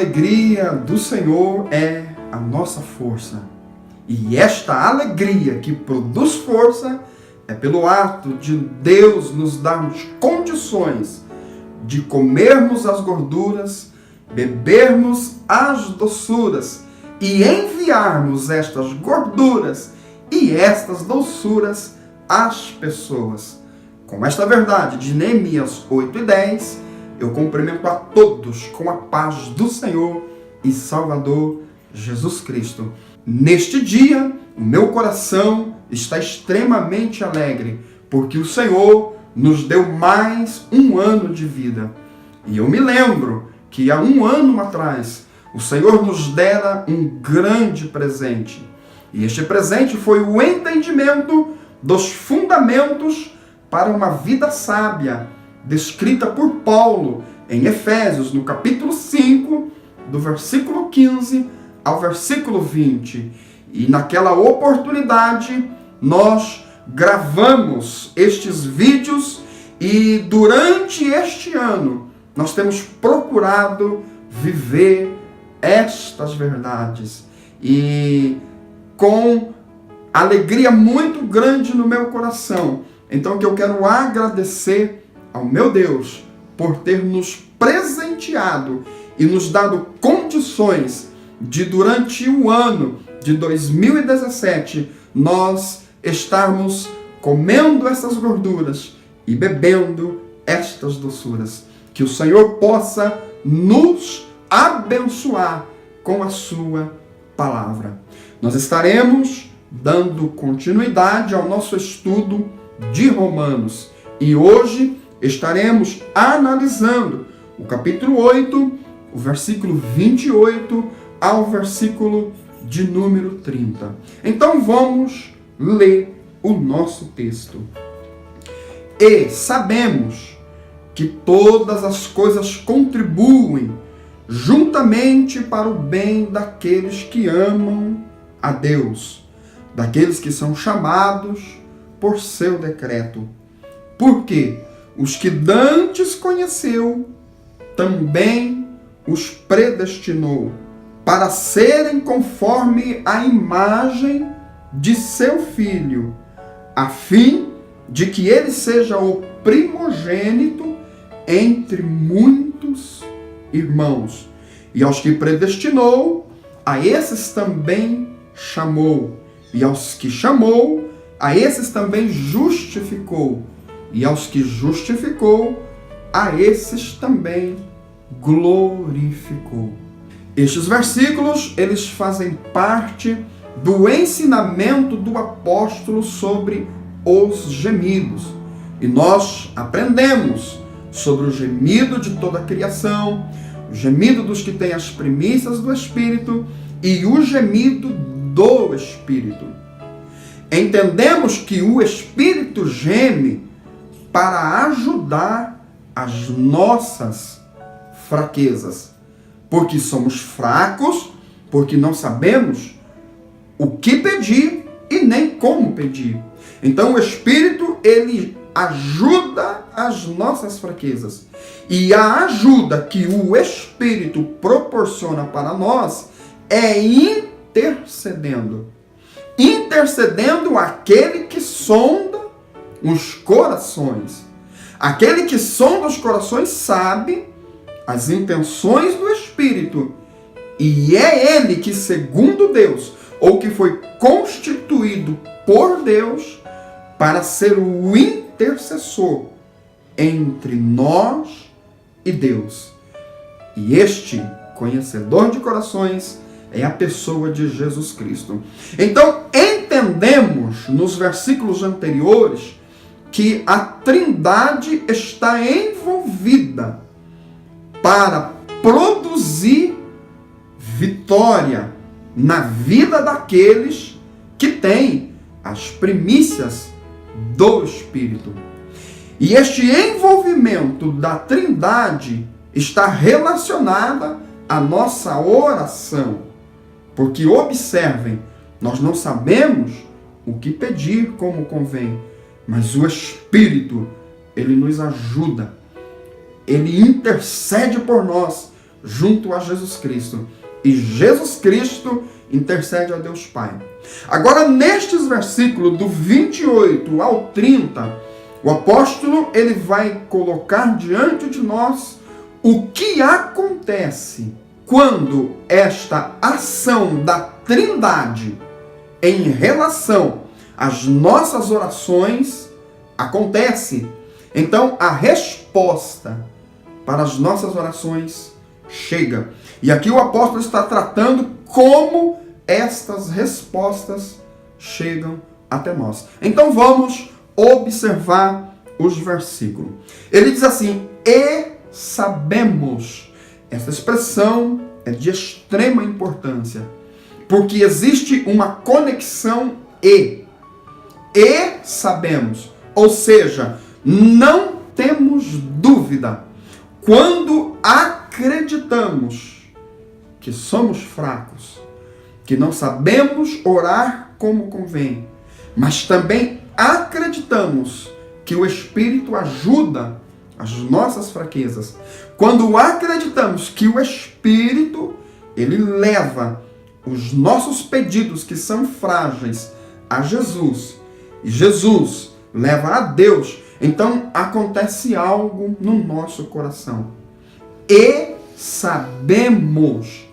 alegria do Senhor é a nossa força. E esta alegria que produz força é pelo ato de Deus nos darmos condições de comermos as gorduras, bebermos as doçuras e enviarmos estas gorduras e estas doçuras às pessoas. Com esta verdade de Neemias 8:10, eu cumprimento a todos com a paz do Senhor e Salvador Jesus Cristo. Neste dia, o meu coração está extremamente alegre, porque o Senhor nos deu mais um ano de vida. E eu me lembro que há um ano atrás, o Senhor nos dera um grande presente. E este presente foi o entendimento dos fundamentos para uma vida sábia, descrita por Paulo em Efésios, no capítulo 5, do versículo 15 ao versículo 20. E naquela oportunidade, nós gravamos estes vídeos e durante este ano, nós temos procurado viver estas verdades. E com alegria muito grande no meu coração, então que eu quero agradecer ao meu Deus por ter nos presenteado e nos dado condições de durante o ano de 2017 nós estarmos comendo essas gorduras e bebendo estas doçuras. Que o Senhor possa nos abençoar com a sua palavra. Nós estaremos dando continuidade ao nosso estudo de Romanos e hoje estaremos analisando o capítulo 8, o versículo 28 ao versículo de número 30. Então vamos ler o nosso texto. E sabemos que todas as coisas contribuem juntamente para o bem daqueles que amam a Deus, daqueles que são chamados por seu decreto. Porque os que dantes conheceu, também os predestinou para serem conforme a imagem de seu Filho, a fim de que ele seja o primogênito entre muitos irmãos. E aos que predestinou, a esses também chamou. E aos que chamou, a esses também justificou. E aos que justificou, a esses também glorificou. Estes versículos, eles fazem parte do ensinamento do apóstolo sobre os gemidos. E nós aprendemos sobre o gemido de toda a criação, o gemido dos que têm as primícias do Espírito e o gemido do Espírito. Entendemos que o Espírito geme para ajudar as nossas fraquezas, porque somos fracos, porque não sabemos o que pedir e nem como pedir. Então o Espírito, ele ajuda as nossas fraquezas. E a ajuda que o Espírito proporciona para nós é intercedendo. Intercedendo aquele que sonda os corações. Aquele que sonda os corações sabe as intenções do Espírito. E é ele que, segundo Deus, ou que foi constituído por Deus para ser o intercessor entre nós e Deus. E este conhecedor de corações é a pessoa de Jesus Cristo. Então, entendemos nos versículos anteriores que a Trindade está envolvida para produzir vitória na vida daqueles que têm as primícias do Espírito. E este envolvimento da Trindade está relacionada à nossa oração. Porque, observem, nós não sabemos o que pedir como convém, mas o Espírito, ele nos ajuda. Ele intercede por nós junto a Jesus Cristo. E Jesus Cristo intercede a Deus Pai. Agora, nestes versículos do 28 ao 30, o apóstolo ele vai colocar diante de nós o que acontece quando esta ação da Trindade em relação às nossas orações acontece. Então, a resposta para as nossas orações chega. E aqui o apóstolo está tratando como estas respostas chegam até nós. Então vamos observar os versículos. Ele diz assim: e sabemos. Essa expressão é de extrema importância, porque existe uma conexão e sabemos. Ou seja, não temos dúvida. Quando acreditamos que somos fracos, que não sabemos orar como convém, mas também acreditamos que o Espírito ajuda as nossas fraquezas. Quando acreditamos que o Espírito, ele leva os nossos pedidos que são frágeis a Jesus, e Jesus leva a Deus, então acontece algo no nosso coração. E sabemos.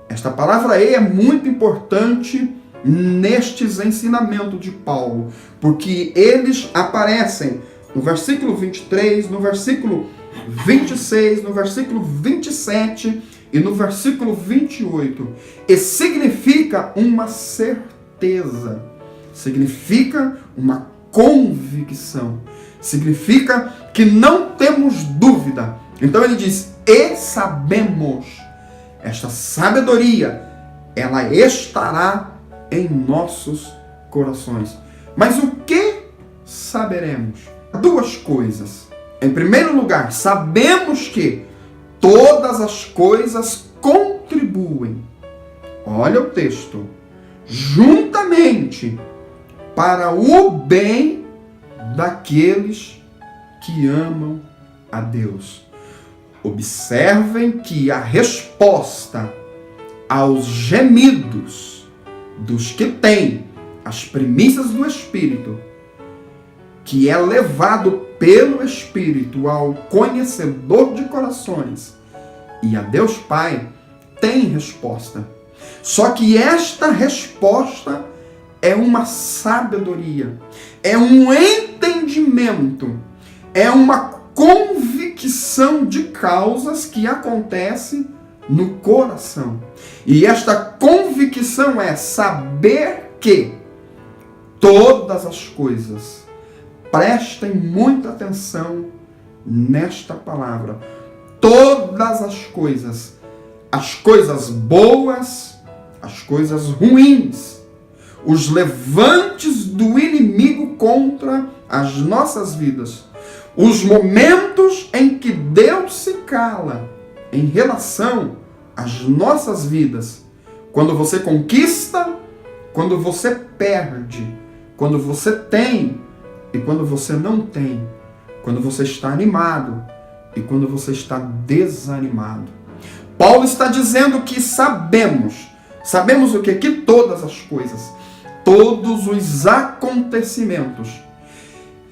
Esta palavra "e" é muito importante nestes ensinamentos de Paulo, porque eles aparecem no versículo 23, no versículo 26, no versículo 27 e no versículo 28. E significa uma certeza, significa uma convicção, significa que não temos dúvida. Então ele diz: e sabemos. Esta sabedoria, ela estará em nossos corações. Mas o que saberemos? Duas coisas. Em primeiro lugar, sabemos que todas as coisas contribuem, olha o texto, juntamente para o bem daqueles que amam a Deus. Observem que a resposta aos gemidos dos que têm as primícias do Espírito, que é levado pelo Espírito ao conhecedor de corações e a Deus Pai, tem resposta. Só que esta resposta é uma sabedoria, é um entendimento, é uma convicção de causas que acontece no coração. E esta convicção é saber que todas as coisas, prestem muita atenção nesta palavra, todas as coisas boas, as coisas ruins, os levantes do inimigo contra as nossas vidas, os momentos em que Deus se cala em relação às nossas vidas, quando você conquista, quando você perde, quando você tem e quando você não tem, quando você está animado e quando você está desanimado. Paulo está dizendo que sabemos o que? Que todas as coisas, todos os acontecimentos,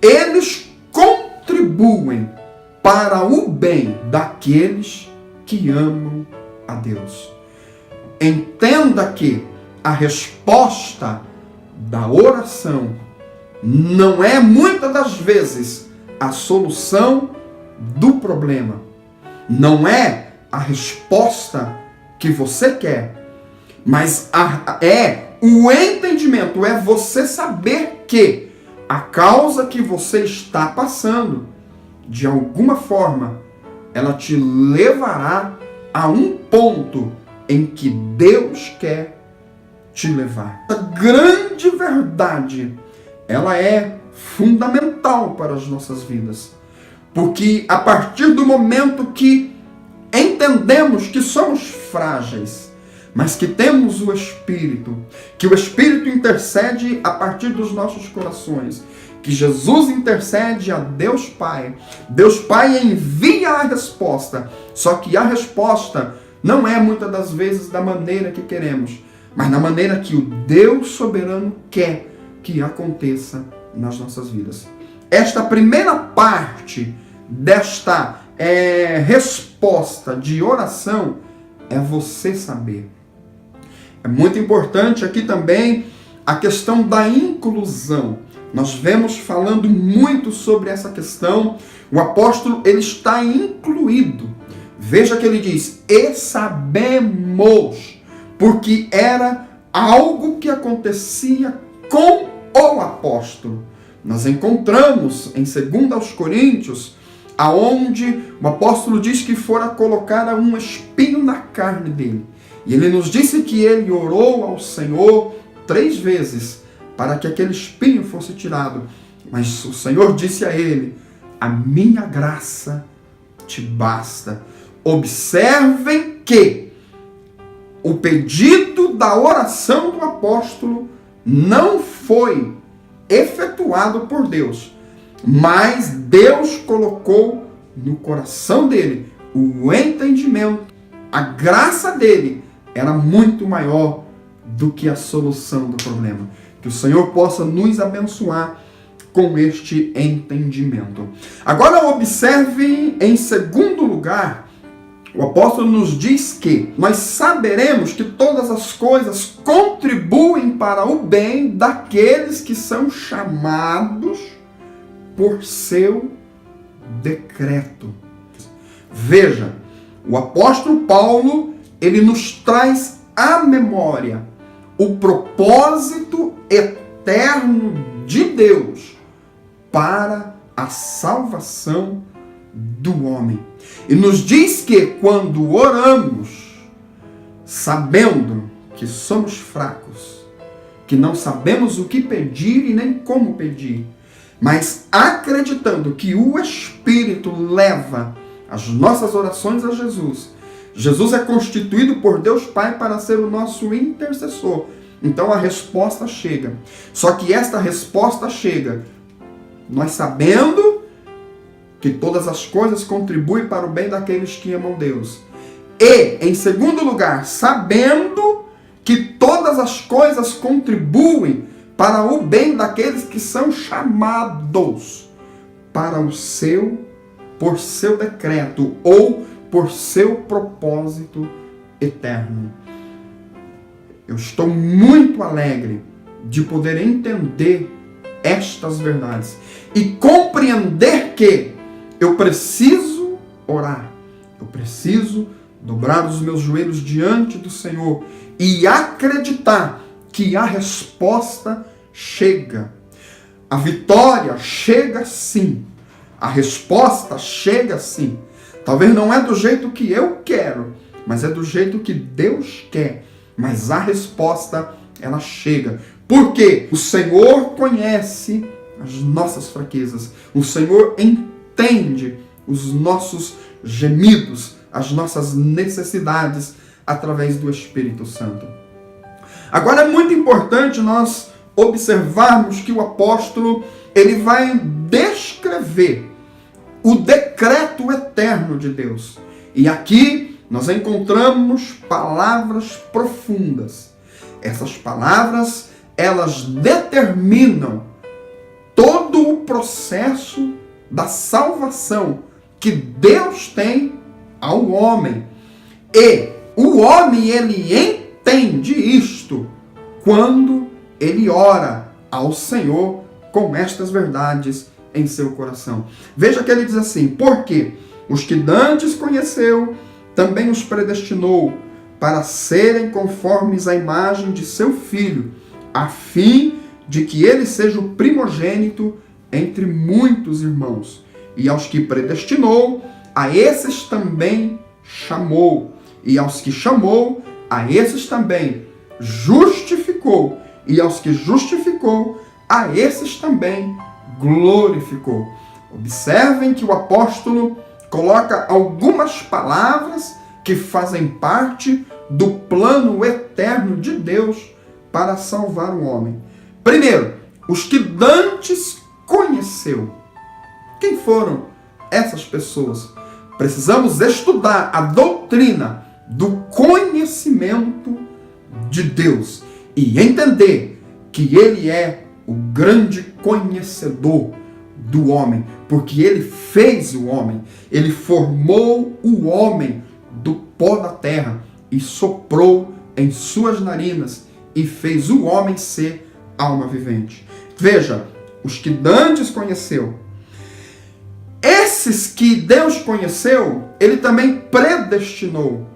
eles contribuem para o bem daqueles que amam a Deus. Entenda que a resposta da oração não é muitas das vezes a solução do problema. Não é a resposta que você quer, mas é o entendimento, é você saber que a causa que você está passando, de alguma forma, ela te levará a um ponto em que Deus quer te levar. A grande verdade, ela é fundamental para as nossas vidas. Porque a partir do momento que entendemos que somos frágeis, mas que temos o Espírito, que o Espírito intercede a partir dos nossos corações, que Jesus intercede a Deus Pai. Deus Pai envia a resposta, só que a resposta não é muitas das vezes da maneira que queremos, mas na maneira que o Deus soberano quer que aconteça nas nossas vidas. Esta primeira parte desta resposta de oração é você saber. É muito importante aqui também a questão da inclusão. Nós vemos falando muito sobre essa questão. O apóstolo, ele está incluído. Veja que ele diz, e sabemos, porque era algo que acontecia com o apóstolo. Nós encontramos em 2 Coríntios, aonde o apóstolo diz que fora colocar um espinho na carne dele. E ele nos disse que ele orou ao Senhor 3 vezes para que aquele espinho fosse tirado. Mas o Senhor disse a ele, a minha graça te basta. Observem que o pedido da oração do apóstolo não foi efetuado por Deus, mas Deus colocou no coração dele o entendimento. A graça dele era muito maior do que a solução do problema. Que o Senhor possa nos abençoar com este entendimento. Agora observe em segundo lugar, o apóstolo nos diz que nós saberemos que todas as coisas contribuem para o bem daqueles que são chamados por seu decreto. Veja, o apóstolo Paulo, ele nos traz à memória o propósito eterno de Deus para a salvação do homem. E nos diz que quando oramos, sabendo que somos fracos, que não sabemos o que pedir e nem como pedir, mas acreditando que o Espírito leva as nossas orações a Jesus. Jesus é constituído por Deus Pai para ser o nosso intercessor. Então a resposta chega. Só que esta resposta chega nós sabendo que todas as coisas contribuem para o bem daqueles que amam Deus. E, em segundo lugar, sabendo que todas as coisas contribuem para o bem daqueles que são chamados para por seu decreto ou por seu propósito eterno. Eu estou muito alegre de poder entender estas verdades e compreender que eu preciso orar, eu preciso dobrar os meus joelhos diante do Senhor e acreditar que a resposta chega. A vitória chega sim. A resposta chega sim. Talvez não é do jeito que eu quero, mas é do jeito que Deus quer. Mas a resposta, ela chega. Porque o Senhor conhece as nossas fraquezas. O Senhor entende os nossos gemidos, as nossas necessidades através do Espírito Santo. Agora é muito importante nós observarmos que o apóstolo, ele vai descrever o decreto eterno de Deus. E aqui nós encontramos palavras profundas. Essas palavras, elas determinam todo o processo da salvação que Deus tem ao homem. E o homem, ele entende isto quando ele ora ao Senhor com estas verdades em seu coração. Veja que ele diz assim: porque os que dantes conheceu, também os predestinou para serem conformes à imagem de seu Filho, a fim de que ele seja o primogênito entre muitos irmãos. E aos que predestinou, a esses também chamou. E aos que chamou, a esses também justificou. E aos que justificou, a esses também glorificou. Observem que o apóstolo coloca algumas palavras que fazem parte do plano eterno de Deus para salvar o homem. Primeiro, os que dantes conheceu. Quem foram essas pessoas? Precisamos estudar a doutrina do conhecimento de Deus e entender que Ele é o grande conhecedor do homem, porque Ele fez o homem, Ele formou o homem do pó da terra e soprou em suas narinas e fez o homem ser alma vivente. Veja, os que dantes conheceu. Esses que Deus conheceu, Ele também predestinou.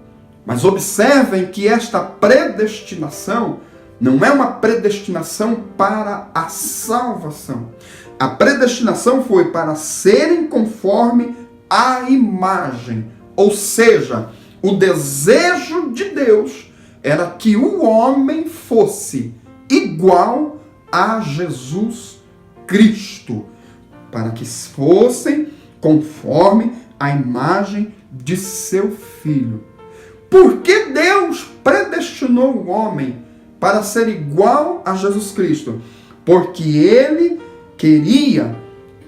Mas observem que esta predestinação não é uma predestinação para a salvação. A predestinação foi para serem conforme a imagem. Ou seja, o desejo de Deus era que o homem fosse igual a Jesus Cristo, para que fossem conforme a imagem de seu Filho. Por que Deus predestinou o homem para ser igual a Jesus Cristo? Porque Ele queria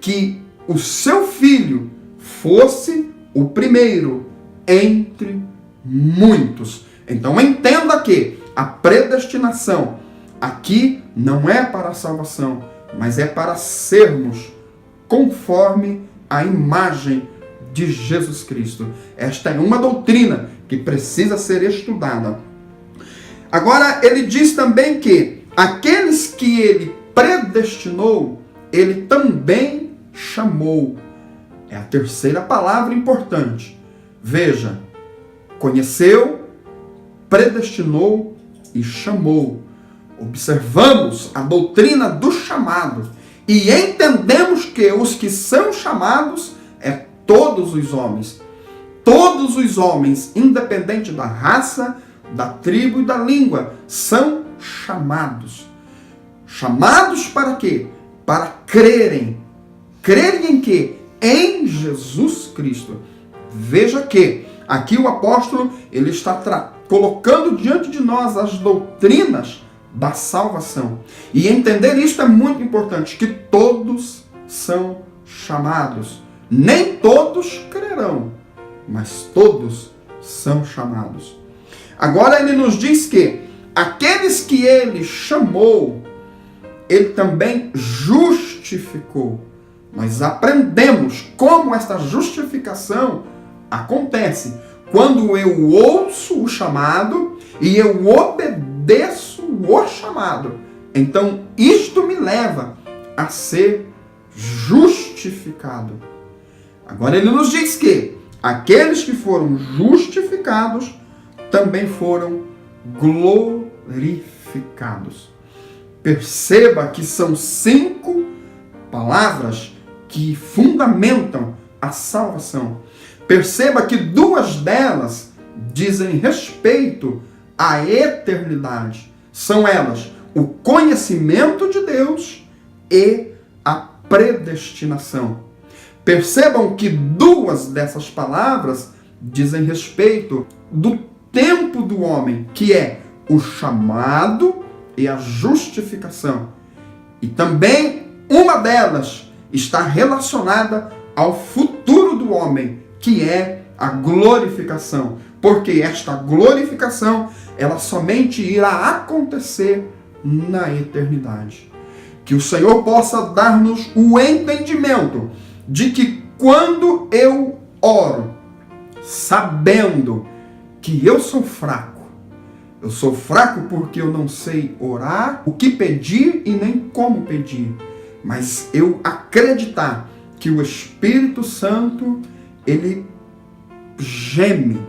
que o seu Filho fosse o primeiro entre muitos. Então entenda que a predestinação aqui não é para a salvação, mas é para sermos conforme a imagem de Jesus Cristo. Esta é uma doutrina que precisa ser estudada. Agora, ele diz também que aqueles que ele predestinou, ele também chamou. É a terceira palavra importante. Veja, conheceu, predestinou e chamou. Observamos a doutrina do chamado e entendemos que os que são chamados é todos os homens. Todos os homens, independente da raça, da tribo e da língua, são chamados. Chamados para quê? Para crerem. Crerem em quê? Em Jesus Cristo. Veja que aqui o apóstolo ele está colocando diante de nós as doutrinas da salvação. E entender isto é muito importante, que todos são chamados. Nem todos crerão, mas todos são chamados. Agora ele nos diz que aqueles que ele chamou, ele também justificou. Nós aprendemos como esta justificação acontece quando eu ouço o chamado e eu obedeço o chamado. Então isto me leva a ser justificado. Agora ele nos diz que aqueles que foram justificados também foram glorificados. Perceba que são 5 palavras que fundamentam a salvação. Perceba que 2 delas dizem respeito à eternidade. São elas o conhecimento de Deus e a predestinação. Percebam que 2 dessas palavras dizem respeito do tempo do homem, que é o chamado e a justificação. E também uma delas está relacionada ao futuro do homem, que é a glorificação. Porque esta glorificação, ela somente irá acontecer na eternidade. Que o Senhor possa dar-nos o entendimento de que quando eu oro, sabendo que eu sou fraco porque eu não sei orar, o que pedir e nem como pedir, mas eu acreditar que o Espírito Santo, ele geme,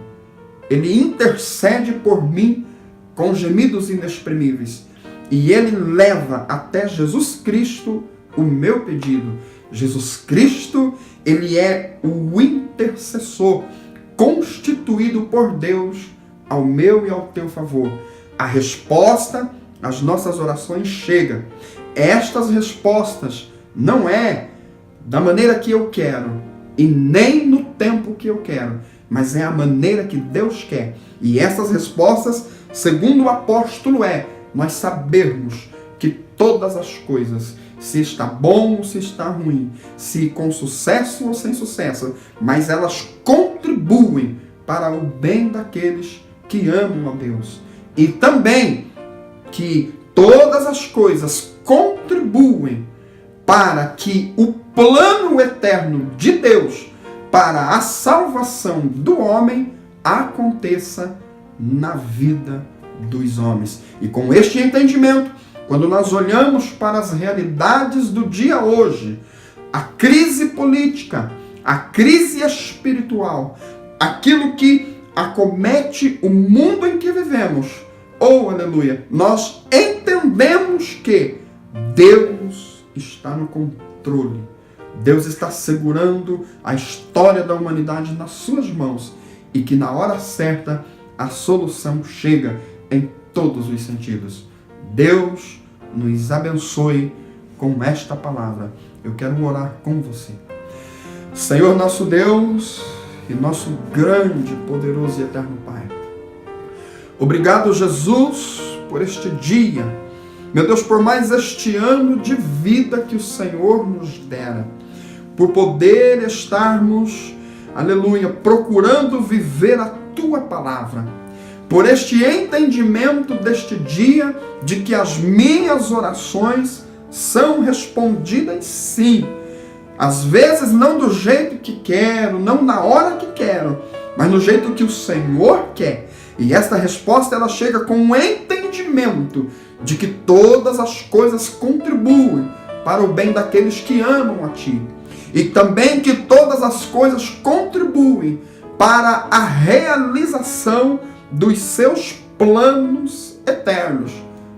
ele intercede por mim com gemidos inexprimíveis, e ele leva até Jesus Cristo o meu pedido. Jesus Cristo, ele é o intercessor constituído por Deus ao meu e ao teu favor. A resposta às nossas orações chega. Estas respostas não é da maneira que eu quero e nem no tempo que eu quero. mas é a maneira que Deus quer. E essas respostas, segundo o apóstolo, nós sabermos que todas as coisas, se está bom ou se está ruim, se com sucesso ou sem sucesso, mas elas contribuem para o bem daqueles que amam a Deus. E também que todas as coisas contribuem para que o plano eterno de Deus para a salvação do homem aconteça na vida dos homens. E com este entendimento, quando nós olhamos para as realidades do dia hoje, a crise política, a crise espiritual, aquilo que acomete o mundo em que vivemos, aleluia, nós entendemos que Deus está no controle. Deus está segurando a história da humanidade nas suas mãos e que na hora certa a solução chega em todos os sentidos. Deus nos abençoe com esta palavra. Eu quero orar com você. Senhor nosso Deus e nosso grande, poderoso e eterno Pai. Obrigado, Jesus, por este dia. Meu Deus, por mais este ano de vida que o Senhor nos dera. Por poder estarmos, aleluia, procurando viver a Tua palavra. Por este entendimento deste dia de que as minhas orações são respondidas sim. Às vezes não do jeito que quero, não na hora que quero, mas no jeito que o Senhor quer. E esta resposta ela chega com o entendimento de que todas as coisas contribuem para o bem daqueles que amam a Ti. E também que todas as coisas contribuem para a realização dos seus planos eternos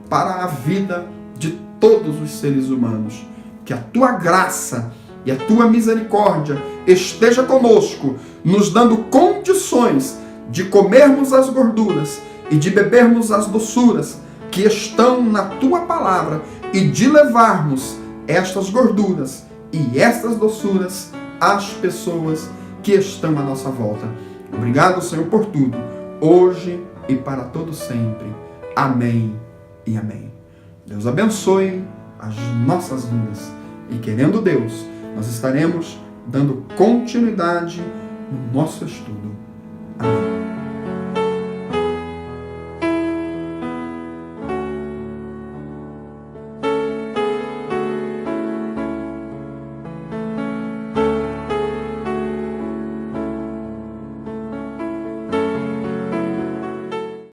para a vida de todos os seres humanos. Que a Tua graça e a Tua misericórdia esteja conosco, nos dando condições de comermos as gorduras e de bebermos as doçuras que estão na Tua palavra e de levarmos estas gorduras e estas doçuras às pessoas que estão à nossa volta. Obrigado, Senhor, por tudo, hoje e para todo sempre. Amém e amém. Deus abençoe as nossas vidas e, querendo Deus, nós estaremos dando continuidade no nosso estudo. Amém.